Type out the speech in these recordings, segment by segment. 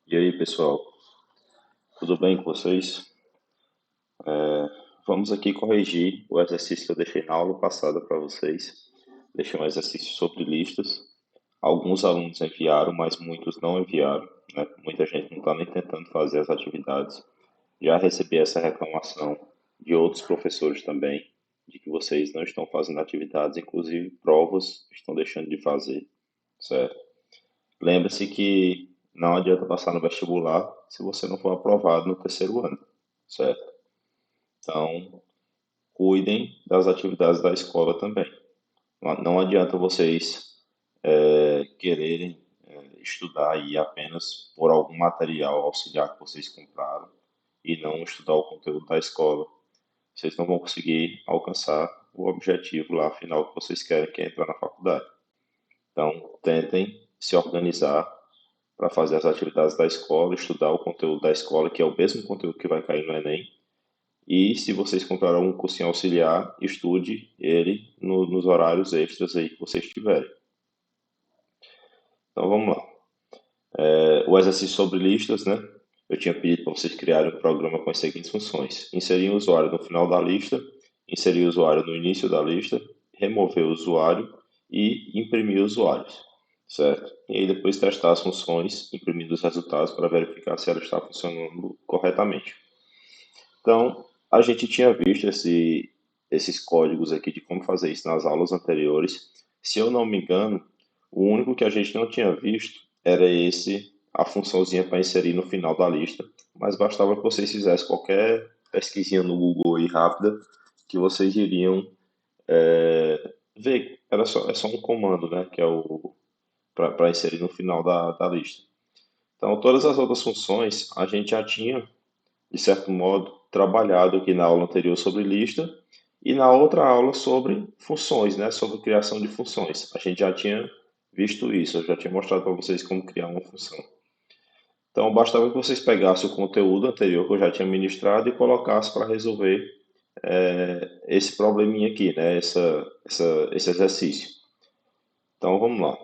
E aí, pessoal, tudo bem com vocês? Vamos aqui corrigir o exercício que eu deixei na aula passada para vocês. Deixei um exercício sobre listas. Alguns alunos enviaram, mas muitos não enviaram, né? Muita gente não está nem tentando fazer as atividades. Já recebi essa reclamação de outros professores também, de que vocês não estão fazendo atividades, inclusive provas estão deixando de fazer, certo? Lembre-se que não adianta passar no vestibular se você não for aprovado no terceiro ano, certo? Então, cuidem das atividades da escola também. Não adianta vocês quererem estudar aí apenas por algum material auxiliar que vocês compraram e não estudar o conteúdo da escola. Vocês não vão conseguir alcançar o objetivo lá final que vocês querem, que é entrar na faculdade. Então, tentem se organizar para fazer as atividades da escola, estudar o conteúdo da escola, que é o mesmo conteúdo que vai cair no Enem. E se vocês compraram um cursinho auxiliar, estude ele nos horários extras aí que vocês tiverem. Então vamos lá. O exercício sobre listas, né? Eu tinha pedido para vocês criarem um programa com as seguintes funções: inserir o usuário no final da lista, inserir o usuário no início da lista, remover o usuário e imprimir usuários, certo? E aí depois testar as funções, imprimindo os resultados para verificar se ela está funcionando corretamente. Então, a gente tinha visto esses códigos aqui de como fazer isso nas aulas anteriores. Se eu não me engano, o único que a gente não tinha visto era a funçãozinha para inserir no final da lista. Mas bastava que vocês fizessem qualquer pesquisinha no Google aí rápida, que vocês iriam ver. É só um comando, né? Que é o para inserir no final da lista. Então, todas as outras funções a gente já tinha de certo modo, trabalhado aqui na aula anterior sobre lista e na outra aula sobre funções, né? Sobre criação de funções. A gente já tinha visto isso, eu já tinha mostrado para vocês como criar uma função. Então, bastava que vocês pegassem o conteúdo anterior que eu já tinha ministrado e colocassem para resolver esse probleminha aqui, né? Esse exercício. Então, vamos lá.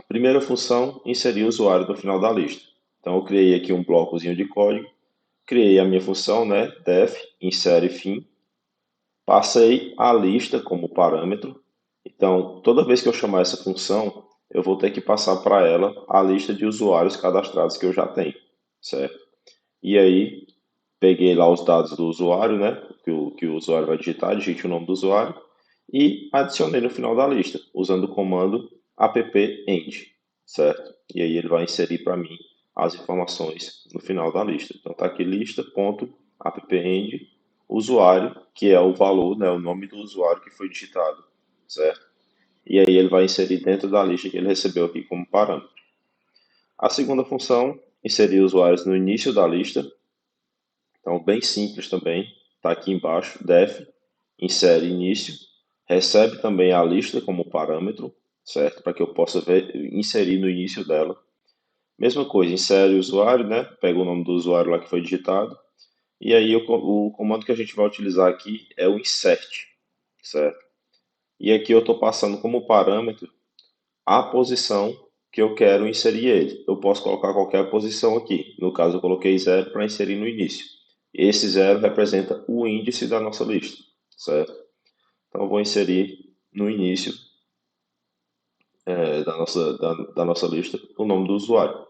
Primeira função, inserir o usuário no final da lista. Então, eu criei aqui um blocozinho de código, criei a minha função, né? Def, insere fim. Passei a lista como parâmetro. Então, toda vez que eu chamar essa função, eu vou ter que passar para ela a lista de usuários cadastrados que eu já tenho, certo? E aí, peguei lá os dados do usuário, né? Que o usuário vai digitar, digite o nome do usuário e adicionei no final da lista, usando o comando append, certo? E aí ele vai inserir para mim as informações no final da lista. Então tá aqui lista.append usuário, que é o valor, né, o nome do usuário que foi digitado, certo? E aí ele vai inserir dentro da lista que ele recebeu aqui como parâmetro. A segunda função, inserir usuários no início da lista. Então, bem simples também, está aqui embaixo, def, insere início, recebe também a lista como parâmetro, certo? Para que eu possa inserir no início dela. Mesma coisa, insere o usuário, né? Pega o nome do usuário lá que foi digitado. E aí o comando que a gente vai utilizar aqui é o insert, certo? E aqui eu estou passando como parâmetro a posição que eu quero inserir ele. Eu posso colocar qualquer posição aqui. No caso, eu coloquei zero para inserir no início. Esse zero representa o índice da nossa lista, certo? Então, eu vou inserir no início da nossa lista o nome do usuário.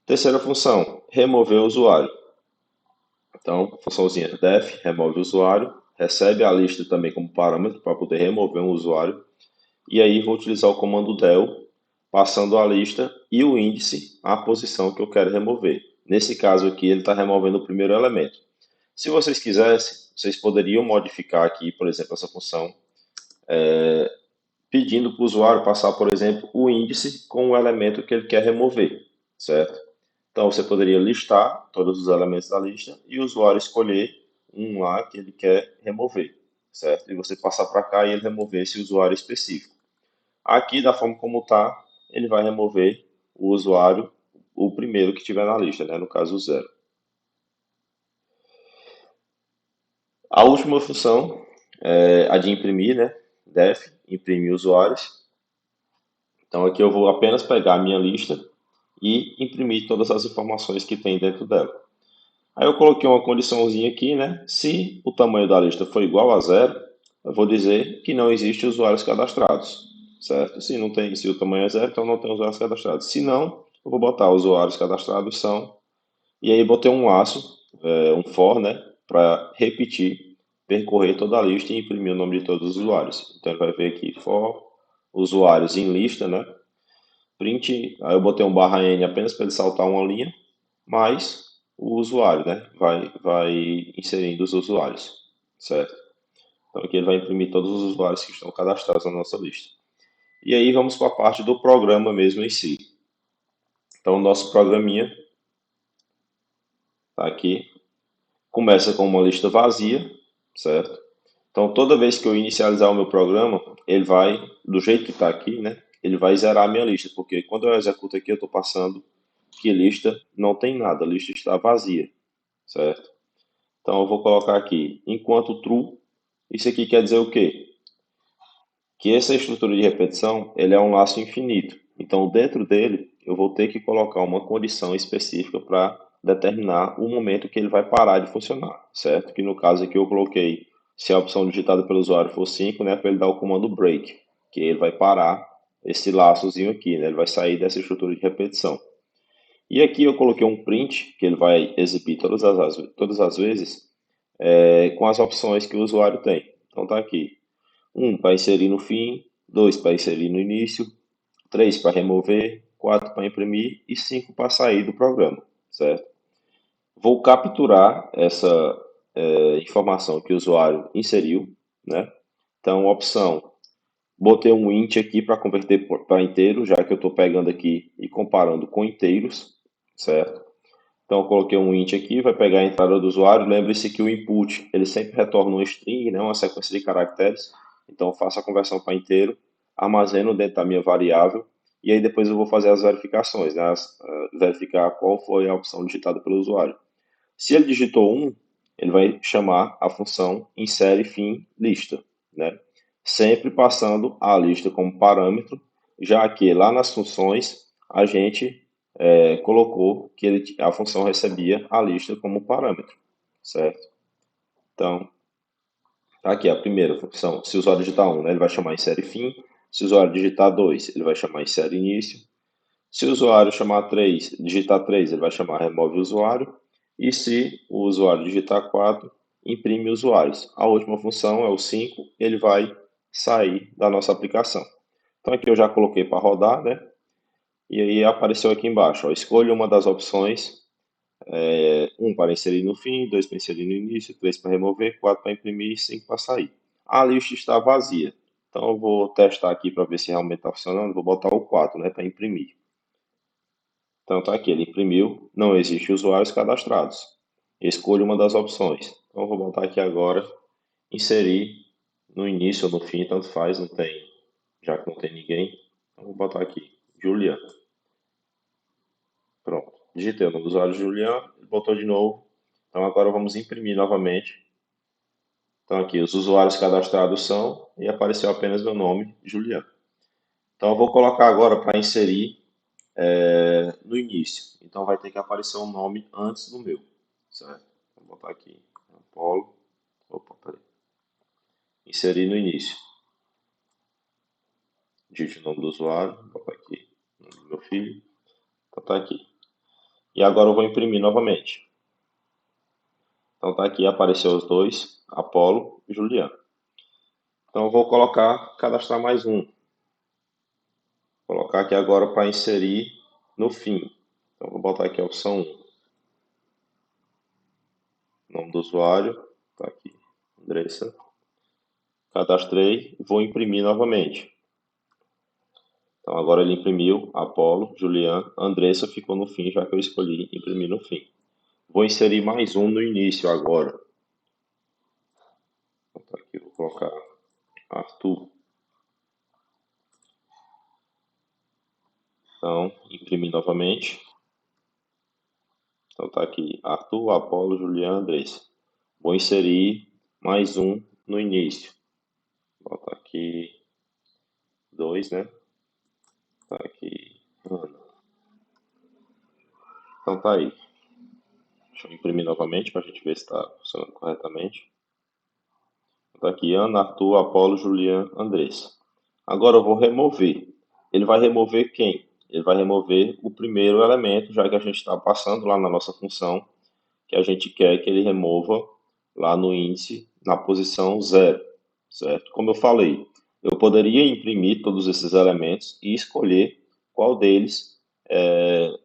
Terceira função, remover o usuário. Então, funçãozinha def, remove o usuário, recebe a lista também como parâmetro para poder remover um usuário. E aí vou utilizar o comando del, passando a lista e o índice, a posição que eu quero remover. Nesse caso aqui, ele está removendo o primeiro elemento. Se vocês quisessem, vocês poderiam modificar aqui, por exemplo, essa função, pedindo para o usuário passar, por exemplo, o índice com o elemento que ele quer remover, certo? Então, você poderia listar todos os elementos da lista e o usuário escolher um lá que ele quer remover, certo? E você passar para cá e ele remover esse usuário específico. Aqui, da forma como está, ele vai remover o usuário, o primeiro que tiver na lista, né? No caso, o zero. A última função é a de imprimir, né? Def, imprimir usuários. Então aqui eu vou apenas pegar a minha lista e imprimir todas as informações que tem dentro dela. Aí eu coloquei uma condiçãozinha aqui, né? Se o tamanho da lista for igual a zero, eu vou dizer que não existe usuários cadastrados, certo? Se não tem, se o tamanho é zero, então não tem usuários cadastrados. Se não, eu vou botar usuários cadastrados são, e aí botei um laço, um for, né? Para repetir, percorrer toda a lista e imprimir o nome de todos os usuários. Então ele vai ver aqui for usuários em lista, né? Print, aí eu botei um barra N apenas para ele saltar uma linha, mais o usuário, né? Vai inserindo os usuários, certo? Então aqui ele vai imprimir todos os usuários que estão cadastrados na nossa lista. E aí vamos para a parte do programa mesmo em si. Então o nosso programinha está aqui, começa com uma lista vazia, certo? Então toda vez que eu inicializar o meu programa, ele vai, do jeito que está aqui, né? Ele vai zerar a minha lista, porque quando eu executo aqui, eu estou passando que lista não tem nada, a lista está vazia, certo? Então eu vou colocar aqui, enquanto true, isso aqui quer dizer o quê? Que essa estrutura de repetição, ele é um laço infinito. Então dentro dele, eu vou ter que colocar uma condição específica para determinar o momento que ele vai parar de funcionar, certo? Que no caso aqui eu coloquei, se a opção digitada pelo usuário for 5, né, para ele dar o comando break, que ele vai parar esse laçozinho aqui, né, ele vai sair dessa estrutura de repetição. E aqui eu coloquei um print, que ele vai exibir todas as vezes, com as opções que o usuário tem. Então tá aqui. 1 para inserir no fim, 2 para inserir no início, 3 para remover, 4 para imprimir e 5 para sair do programa, certo? Vou capturar essa informação que o usuário inseriu, né? Então, opção, botei um int aqui para converter para inteiro, já que eu estou pegando aqui e comparando com inteiros, certo? Então, eu coloquei um int aqui, vai pegar a entrada do usuário. Lembre-se que o input, ele sempre retorna um string, né, uma sequência de caracteres. Então, eu faço a conversão para inteiro, armazeno dentro da minha variável, e aí depois eu vou fazer as verificações, né, verificar qual foi a opção digitada pelo usuário. Se ele digitou 1, ele vai chamar a função insere fim lista, né? Sempre passando a lista como parâmetro, já que lá nas funções a gente colocou que a função recebia a lista como parâmetro, certo? Então, tá aqui a primeira função. Se o usuário digitar 1, né, ele vai chamar insere fim. Se o usuário digitar 2, ele vai chamar insere início. Se o usuário chamar 3, digitar 3, ele vai chamar remove usuário. E se o usuário digitar 4, imprime usuários. A última função é o 5, ele vai sair da nossa aplicação. Então aqui eu já coloquei para rodar, né? E aí apareceu aqui embaixo, ó, escolha uma das opções, 1 para inserir no fim, 2 para inserir no início, 3 para remover, 4 para imprimir e 5 para sair. A lista está vazia. Então eu vou testar aqui para ver se realmente está funcionando. Vou botar o 4, né, para imprimir. Então está aqui, ele imprimiu, não existe usuários cadastrados. Escolha uma das opções. Então eu vou botar aqui agora, inserir no início ou no fim, tanto faz, não tem, já que não tem ninguém. Então vou botar aqui, Julian. Pronto. Digitei o nome do usuário Julian, ele botou de novo. Então agora vamos imprimir novamente. Então aqui, os usuários cadastrados são, e apareceu apenas meu nome, Julian. Então eu vou colocar agora para inserir no início. Então vai ter que aparecer um nome antes do meu, certo? Vou botar aqui, Apolo. Opa, peraí. Inserir no início. Digite o nome do usuário, vou botar aqui, o nome do meu filho. Então tá aqui. E agora eu vou imprimir novamente. Então tá aqui, apareceu os dois, Apolo e Juliano. Então eu vou colocar, cadastrar mais um. Vou colocar aqui agora para inserir no fim. Então vou botar aqui a opção 1. Nome do usuário, tá aqui, Andressa. Cadastrei, vou imprimir novamente. Então agora ele imprimiu Apolo, Julian, Andressa ficou no fim, já que eu escolhi imprimir no fim. Vou inserir mais um no início agora. Então, aqui, vou colocar Arthur. Então, imprimir novamente. Então tá aqui, Arthur, Apolo, Julian, Andressa. Vou inserir mais um no início. Vou botar aqui 2, né? Tá aqui, Ana. Então tá aí. Deixa eu imprimir novamente para a gente ver se está funcionando corretamente. Tá aqui, Ana, Arthur, Apolo, Julian, Andressa. Agora eu vou remover. Ele vai remover quem? Ele vai remover o primeiro elemento, já que a gente está passando lá na nossa função, que a gente quer que ele remova lá no índice, na posição zero, certo? Como eu falei, eu poderia imprimir todos esses elementos e escolher qual deles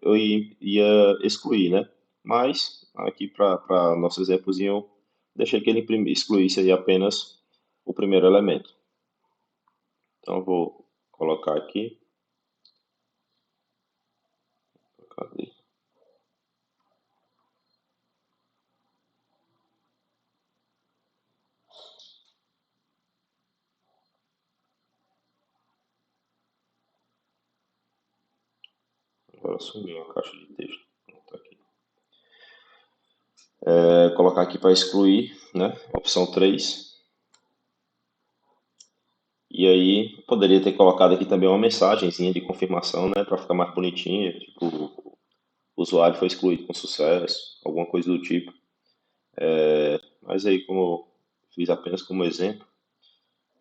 eu ia excluir, né? Mas, aqui para nosso exemplozinho, eu deixei que ele excluísse aí apenas o primeiro elemento. Então, eu vou colocar aqui. Cadê? Agora sumiu a caixa de texto. Tá aqui. Colocar aqui para excluir, né? Opção 3. E aí, poderia ter colocado aqui também uma mensagenzinha de confirmação, né? Para ficar mais bonitinha. Tipo, o usuário foi excluído com sucesso, alguma coisa do tipo. Mas aí, como eu fiz apenas como exemplo,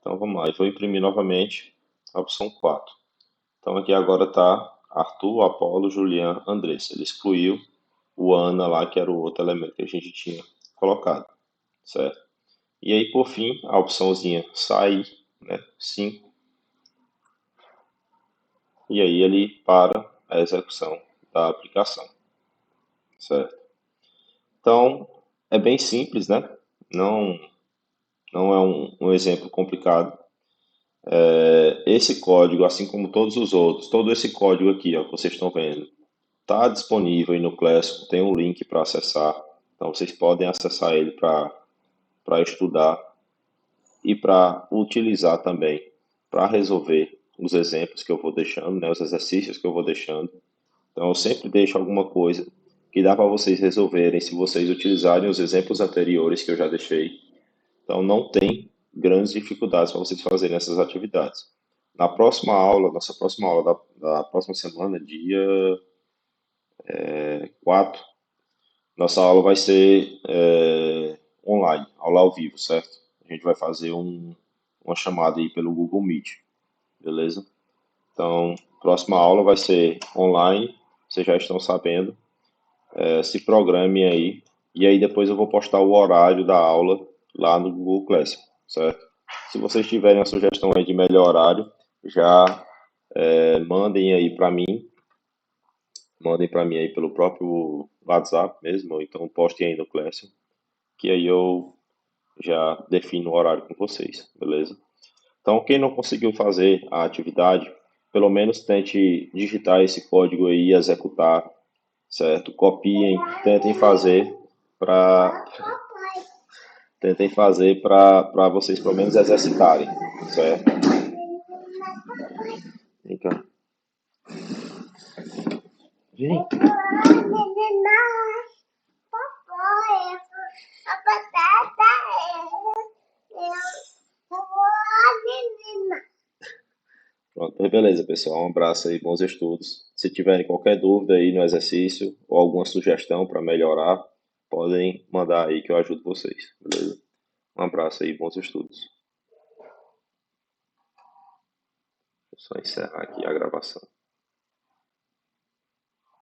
então vamos lá. Eu vou imprimir novamente a opção 4. Então aqui agora está Arthur, Apolo, Julian, Andressa. Ele excluiu o Ana lá, que era o outro elemento que a gente tinha colocado, certo? E aí, por fim, a opçãozinha sair, né? 5. E aí ele para a execução da aplicação, certo? Então, é bem simples, né? Não, não é um exemplo complicado. Esse código, assim como todos os outros, todo esse código aqui, ó, que vocês estão vendo, está disponível aí no Classroom, tem um link para acessar. Então, vocês podem acessar ele para estudar e para utilizar também para resolver os exemplos que eu vou deixando, né, os exercícios que eu vou deixando. Então, eu sempre deixo alguma coisa que dá para vocês resolverem se vocês utilizarem os exemplos anteriores que eu já deixei. Então, não tem grandes dificuldades para vocês fazerem essas atividades. Na próxima aula, nossa próxima aula da próxima semana, dia 4, nossa aula vai ser online, aula ao vivo, certo? A gente vai fazer uma chamada aí pelo Google Meet, beleza? Então, próxima aula vai ser online, vocês já estão sabendo. Se programem aí. E aí depois eu vou postar o horário da aula lá no Google Classroom, certo? Se vocês tiverem uma sugestão aí de melhor horário, já mandem aí para mim. Mandem para mim aí pelo próprio WhatsApp mesmo, ou então postem aí no Classroom, que aí eu já defino o horário com vocês, beleza? Então, quem não conseguiu fazer a atividade, pelo menos tente digitar esse código aí e executar, certo? Copiem, para tentem fazer para vocês pelo menos exercitarem, certo? Vem cá. Vem. Pronto, beleza, pessoal. Um abraço aí, bons estudos. Se tiverem qualquer dúvida aí no exercício ou alguma sugestão para melhorar, podem mandar aí que eu ajudo vocês, beleza? Um abraço aí, bons estudos. Vou só encerrar aqui a gravação.